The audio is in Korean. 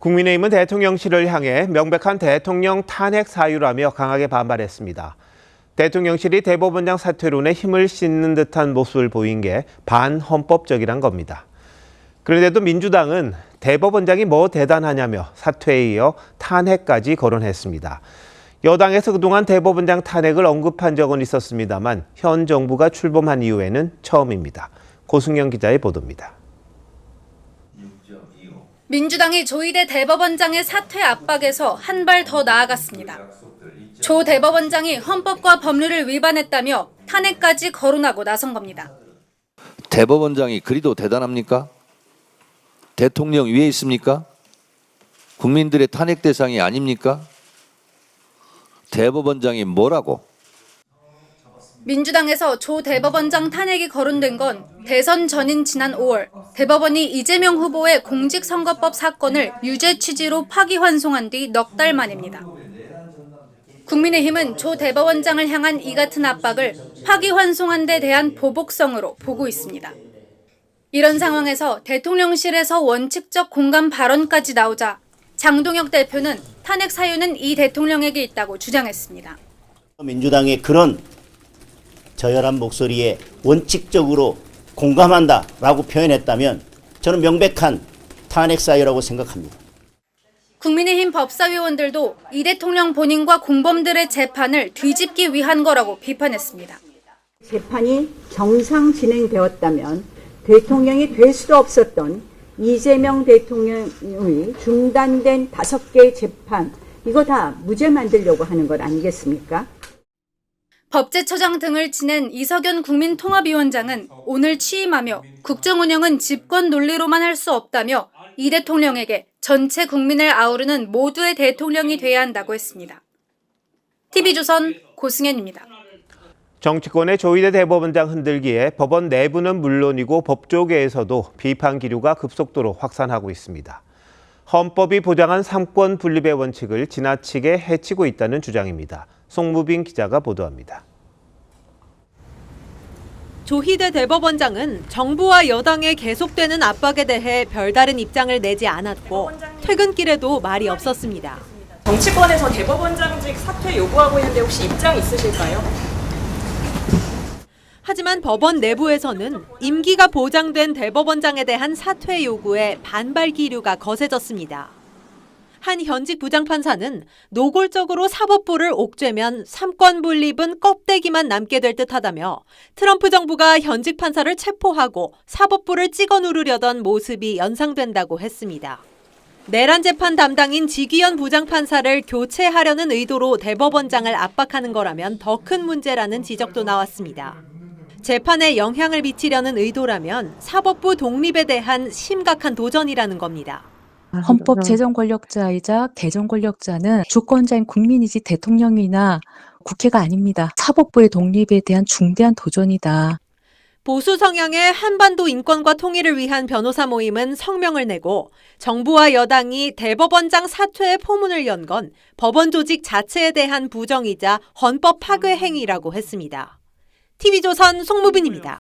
국민의힘은 대통령실을 향해 명백한 대통령 탄핵 사유라며 강하게 반발했습니다. 대통령실이 대법원장 사퇴론에 힘을 싣는 듯한 모습을 보인 게 반헌법적이란 겁니다. 그런데도 민주당은 대법원장이 뭐 대단하냐며 사퇴에 이어 탄핵까지 거론했습니다. 여당에서 그동안 대법원장 탄핵을 언급한 적은 있었습니다만 현 정부가 출범한 이후에는 처음입니다. 고승영 기자의 보도입니다. 민주당이 조희대 대법원장의 사퇴 압박에서 한 발 더 나아갔습니다. 조 대법원장이 헌법과 법률을 위반했다며 탄핵까지 거론하고 나선 겁니다. 대법원장이 그리도 대단합니까? 대통령 위에 있습니까? 국민들의 탄핵 대상이 아닙니까? 대법원장이 뭐라고? 민주당에서 조 대법원장 탄핵이 거론된 건 대선 전인 지난 5월 대법원이 이재명 후보의 공직선거법 사건을 유죄 취지로 파기환송한 뒤 넉 달 만입니다. 국민의힘은 조 대법원장을 향한 이 같은 압박을 파기환송한 데 대한 보복성으로 보고 있습니다. 이런 상황에서 대통령실에서 원칙적 공감 발언까지 나오자 장동혁 대표는 탄핵 사유는 이 대통령에게 있다고 주장했습니다. 민주당의 그런 저열한 목소리에 원칙적으로 공감한다라고 표현했다면 저는 명백한 탄핵 사유라고 생각합니다. 국민의힘 법사위원들도 이 대통령 본인과 공범들의 재판을 뒤집기 위한 거라고 비판했습니다. 재판이 정상 진행되었다면 대통령이 될 수도 없었던 이재명 대통령의 중단된 5개의 재판, 이거 다 무죄 만들려고 하는 것 아니겠습니까? 법제처장 등을 지낸 이석연 국민통합위원장은 오늘 취임하며 국정 운영은 집권 논리로만 할 수 없다며 이 대통령에게 전체 국민을 아우르는 모두의 대통령이 돼야 한다고 했습니다. TV조선 고승현입니다. 정치권의 조희대 대법원장 흔들기에 법원 내부는 물론이고 법조계에서도 비판 기류가 급속도로 확산하고 있습니다. 헌법이 보장한 삼권 분립의 원칙을 지나치게 해치고 있다는 주장입니다. 송무빈 기자가 보도합니다. 조희대 대법원장은 정부와 여당의 계속되는 압박에 대해 별다른 입장을 내지 않았고 퇴근길에도 말이 없었습니다. 정치권에서 대법원장직 사퇴 요구하고 있는데 혹시 입장 있으실까요? 하지만 법원 내부에서는 임기가 보장된 대법원장에 대한 사퇴 요구에 반발 기류가 거세졌습니다. 한 현직 부장판사는 노골적으로 사법부를 옥죄면 삼권 분립은 껍데기만 남게 될 듯하다며 트럼프 정부가 현직 판사를 체포하고 사법부를 찍어 누르려던 모습이 연상된다고 했습니다. 내란 재판 담당인 지기현 부장판사를 교체하려는 의도로 대법원장을 압박하는 거라면 더 큰 문제라는 지적도 나왔습니다. 재판에 영향을 미치려는 의도라면 사법부 독립에 대한 심각한 도전이라는 겁니다. 헌법 제정 권력자이자 개정 권력자는 주권자인 국민이지 대통령이나 국회가 아닙니다. 사법부의 독립에 대한 중대한 도전이다. 보수 성향의 한반도 인권과 통일을 위한 변호사 모임은 성명을 내고 정부와 여당이 대법원장 사퇴의 포문을 연 건 법원 조직 자체에 대한 부정이자 헌법 파괴 행위라고 했습니다. TV조선 송무빈입니다.